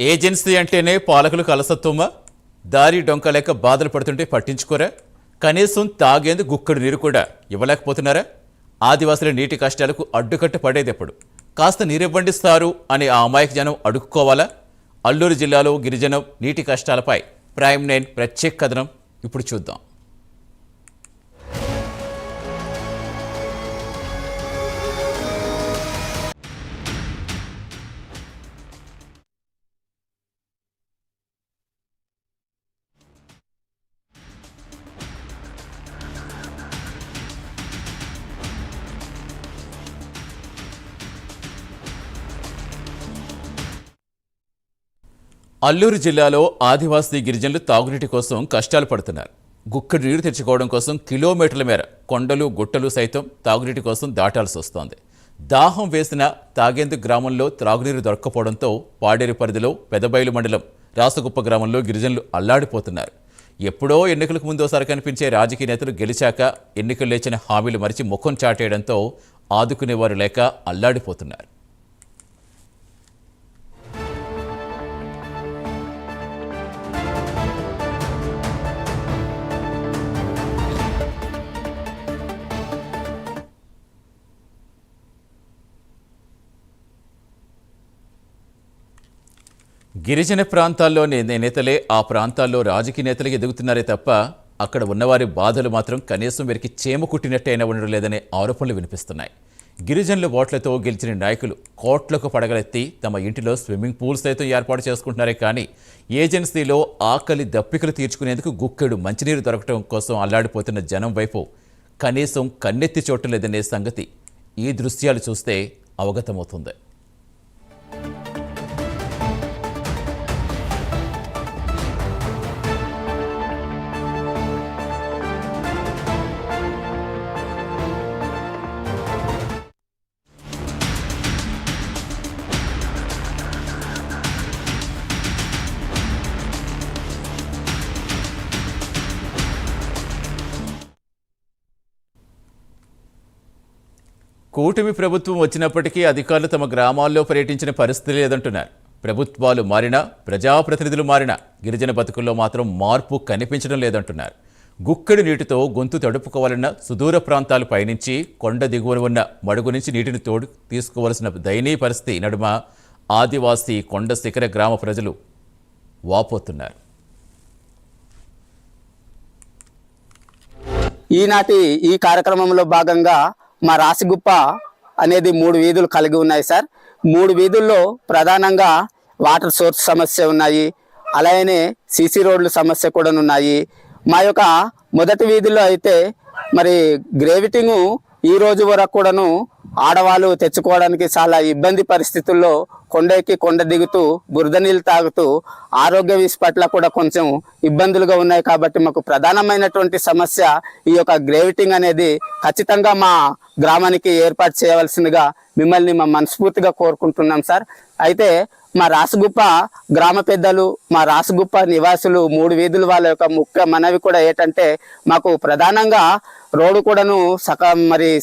Agency అంటేనే పాలకులకు అలసత్వమా? దారి డొంక లేక బాధలు పడుతుంటే పట్టించుకోరా? కనీసం తాగేందు గుక్కడు నీరు కూడా ఇవ్వలేకపోతున్నారా? ఆదివాసుల నీటి కష్టాలకు అడ్డుకట్ట పడేదెప్పుడు? కాస్త నీరివ్వండి సారు అని ఆ అమాయక జనం అడుక్కోవాలా? అల్లూరు జిల్లాలో గిరిజనం నీటి కష్టాలపై ప్రైమ్ 9 ప్రత్యేక కథనం ఇప్పుడు చూద్దాం. అల్లూరు జిల్లాలో ఆదివాసీ గిరిజనులు తాగునీటి కోసం కష్టాలు పడుతున్నారు. గుక్కడి నీరు తెచ్చుకోవడం కోసం కిలోమీటర్ల మేర కొండలు గుట్టలు సైతం తాగునీటి కోసం దాటాల్సి వస్తోంది. దాహం వేసిన తాగేందుకు గ్రామంలో త్రాగునీరు దొరక్కపోవడంతో పాడేరు పరిధిలో పెదబైలు మండలం రాసగుప్ప గ్రామంలో గిరిజనులు అల్లాడిపోతున్నారు. ఎప్పుడో ఎన్నికలకు ముందోసారి కనిపించే రాజకీయ నేతలు గెలిచాక ఎన్నికలు లేచిన హామీలు మరిచి ముఖం చాటేయడంతో ఆదుకునేవారు లేక అల్లాడిపోతున్నారు. గిరిజన ప్రాంతాల్లోని నేతలే ఆ ప్రాంతాల్లో రాజకీయ నేతలకి ఎదుగుతున్నారే తప్ప అక్కడ ఉన్నవారి బాధలు మాత్రం కనీసం వీరికి చేమ కుట్టినట్టయినా ఉండడం లేదనే ఆరోపణలు వినిపిస్తున్నాయి. గిరిజనుల ఓట్లతో గెలిచిన నాయకులు కోట్లకు పడగలెత్తి తమ ఇంటిలో స్విమ్మింగ్ పూల్ సైతం ఏర్పాటు చేసుకుంటున్నారే కానీ ఏజెన్సీలో ఆకలి దప్పికలు తీర్చుకునేందుకు గుక్కెడు మంచినీరు దొరకడం కోసం అల్లాడిపోతున్న జనం వైపు కనీసం కన్నెత్తి చోటు లేదనే సంగతి ఈ దృశ్యాలు చూస్తే అవగతమవుతుంది. కూటమి ప్రభుత్వం వచ్చినప్పటికీ అధికారులు తమ గ్రామాల్లో పర్యటించిన పరిస్థితి లేదంటున్నారు. ప్రభుత్వాలు మారినా ప్రజాప్రతినిధులు మారినా గిరిజన బతుకుల్లో మాత్రం మార్పు కనిపించడం లేదంటున్నారు. గుక్కడి నీటితో గొంతు తడుపుకోవాలన్న సుదూర ప్రాంతాలు పయనించి కొండ దిగువన ఉన్న మడుగు నుంచి నీటిని తీసుకోవాల్సిన దయనీయ పరిస్థితి నడుమ ఆదివాసీ కొండ శిఖర గ్రామ ప్రజలు వాపోతున్నారు. ఈనాటి ఈ కార్యక్రమంలో భాగంగా మా రాసిగుప్ప అనేది 3 వీధులు కలిగి ఉన్నాయి సార్. 3 వీధుల్లో ప్రధానంగా వాటర్ సోర్స్ సమస్య ఉన్నాయి, అలాగే సీసీ రోడ్ల సమస్య కూడా ఉన్నాయి. మా యొక్క మొదటి వీధిలో అయితే మరి గ్రేవిటింగ్ ఈ రోజు వరకు కూడాను ఆడవాళ్ళు తెచ్చుకోవడానికి చాలా ఇబ్బంది పరిస్థితుల్లో కొండెక్కి కొండ దిగుతూ బురద నీళ్ళు తాగుతూ ఆరోగ్య పట్ల కూడా కొంచెం ఇబ్బందులుగా ఉన్నాయి. కాబట్టి మాకు ప్రధానమైనటువంటి సమస్య ఈ యొక్క గ్రేవిటింగ్ అనేది ఖచ్చితంగా మా గ్రామానికి ఏర్పాటు చేయవలసిందిగా మిమ్మల్ని మా మనస్ఫూర్తిగా కోరుకుంటున్నాం సార్. అయితే మా రాసగుప్ప గ్రామ పెద్దలు, మా రాసగుప్ప నివాసులు 3 వీధుల వాళ్ళ యొక్క ముఖ్య మనవి కూడా ఏంటంటే మాకు ప్రధానంగా రోడ్డు కూడాను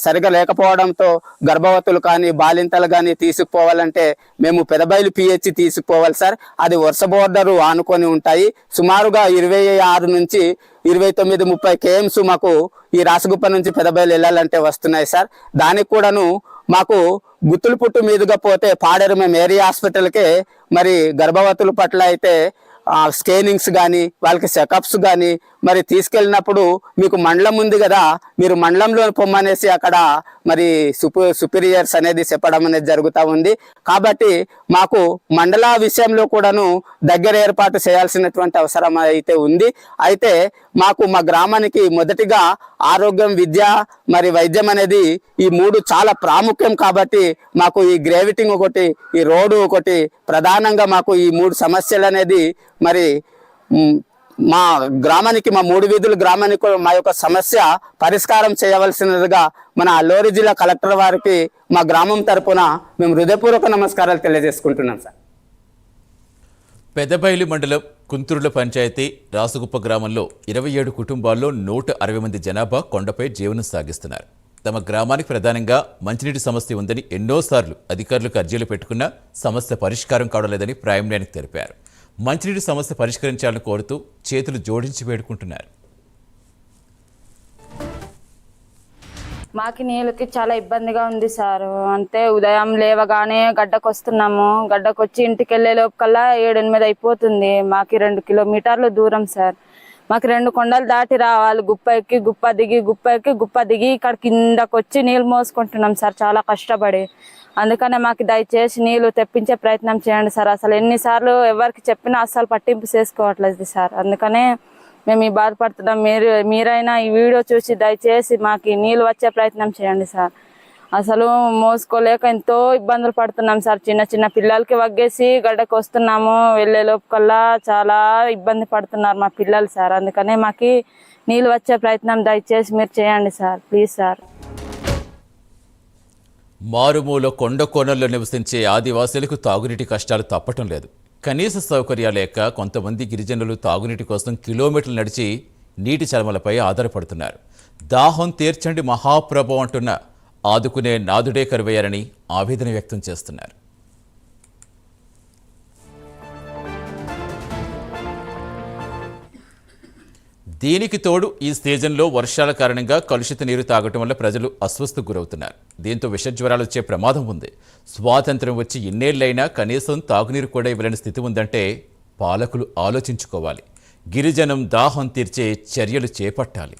సరిగా లేకపోవడంతో గర్భవతులు కానీ బాలింతలు కానీ తీసుకుపోవాలంటే మేము పెదబైలు పిహెచ్ తీసుకుపోవాలి సార్. అది వరుస బోర్డరు ఆనుకొని ఉంటాయి. సుమారుగా 26 నుంచి 29-30 kms మాకు ఈ రాసగుప్ప నుంచి పెదబైలు వెళ్ళాలంటే వస్తున్నాయి సార్. దానికి కూడాను మాకు గుత్తులు పుట్టు మీదుగా పోతే పాడేరు మేము ఏరియా హాస్పిటల్కే మరి గర్భవతుల పట్ల అయితే స్కానింగ్స్ కానీ వాళ్ళకి చెకప్స్ కానీ మరి తీసుకెళ్ళినప్పుడు మీకు మండలం ఉంది కదా, మీరు మండలంలో పొమ్మనేసి అక్కడ మరి సుపీరియర్స్ అనేది చెప్పడం అనేది జరుగుతూ ఉంది. కాబట్టి మాకు మండల విషయంలో కూడాను దగ్గర ఏర్పాటు చేయాల్సినటువంటి అవసరం అయితే ఉంది. అయితే మాకు మా గ్రామానికి మొదటిగా ఆరోగ్యం, విద్య మరి వైద్యం అనేది ఈ 3 చాలా ప్రాముఖ్యం. కాబట్టి మాకు ఈ గ్రేవిటింగ్ ఒకటి, ఈ రోడ్డు ఒకటి ప్రధానంగా మాకు ఈ 3 సమస్యలు అనేది మరి మా గ్రామానికి, మా 3 వీధుల గ్రామానికి మా యొక్క సమస్య పరిష్కారం చేయవలసినదిగా మన అల్లూరు జిల్లా కలెక్టర్ వారికి మా గ్రామం తరపున మేము హృదయపూర్వక నమస్కారాలు తెలియజేసుకుంటున్నాం సార్. పెదబైలు మండలం కుంతురుల పంచాయతీ రాసగుప్ప గ్రామంలో 27 కుటుంబాల్లో 160 మంది జనాభా కొండపై జీవనం సాగిస్తున్నారు. తమ గ్రామానికి ప్రధానంగా మంచినీటి సమస్య ఉందని ఎన్నోసార్లు అధికారులకు అర్జీలు పెట్టుకున్నా సమస్య పరిష్కారం కావడం లేదని ప్రాయంన్యానికి తెలిపారు. మంచినీటి సమస్య పరిష్కరించాలని కోరుతూ చేతులు జోడించి వేడుకుంటున్నారు. మాకు నీళ్ళకి చాలా ఇబ్బందిగా ఉంది సార్. అంటే ఉదయం లేవగానే గడ్డకు వస్తున్నాము, గడ్డకు వచ్చి ఇంటికి వెళ్ళే లోపకల్లా 7-8 అయిపోతుంది. మాకు 2 కిలోమీటర్లు దూరం సార్. మాకు 2 కొండలు దాటి రావాలి, గుప్ప ఎక్కి గుప్ప దిగి, గుప్ప ఎక్కి గుప్ప దిగి ఇక్కడ కిందకు వచ్చి నీళ్ళు మోసుకుంటున్నాం సార్ చాలా కష్టపడి. అందుకనే మాకు దయచేసి నీళ్ళు తెప్పించే ప్రయత్నం చేయండి సార్. అసలు ఎన్నిసార్లు ఎవరికి చెప్పినా అస్సలు పట్టింపు చేసుకోవట్లేదు సార్. అందుకనే మేము ఈ బాధపడుతున్నాం. మీరైనా ఈ వీడియో చూసి దయచేసి మాకు నీళ్ళు వచ్చే ప్రయత్నం చేయండి సార్. అసలు మోసుకోలేక ఎంతో ఇబ్బందులు పడుతున్నాం సార్. చిన్న చిన్న పిల్లలకి వగ్గేసి గడ్డకు వస్తున్నాము, వెళ్ళే లోపకల్లా చాలా ఇబ్బంది పడుతున్నారు మా పిల్లలు సార్. అందుకనే మాకు నీళ్ళు వచ్చే ప్రయత్నం దయచేసి మీరు చేయండి సార్, ప్లీజ్ సార్. మారుమూల కొండ కోణంలో నివసించే ఆదివాసీలకు తాగునీటి కష్టాలు తప్పటం లేదు. కనీస సౌకర్యాలు లేక కొంతమంది గిరిజనులు తాగునీటి కోసం కిలోమీటర్లు నడిచి నీటి చలమలపై ఆధారపడుతున్నారు. దాహం తీర్చండి మహాప్రభు అంటున్న ఆదుకునే నాదుడే కరువయ్యారని ఆవేదన వ్యక్తం చేస్తున్నారు. దీనికి తోడు ఈ సీజన్లో వర్షాల కారణంగా కలుషిత నీరు తాగటం వల్ల ప్రజలు అస్వస్థకు గురవుతున్నారు. దీంతో విషజ్వరాలు వచ్చే ప్రమాదం ఉంది. స్వాతంత్ర్యం వచ్చి ఇన్నేళ్లైనా కనీసం తాగునీరు కూడా ఇవ్వలేని స్థితి ఉందంటే పాలకులు ఆలోచించుకోవాలి. గిరిజనం దాహం తీర్చే చర్యలు చేపట్టాలి.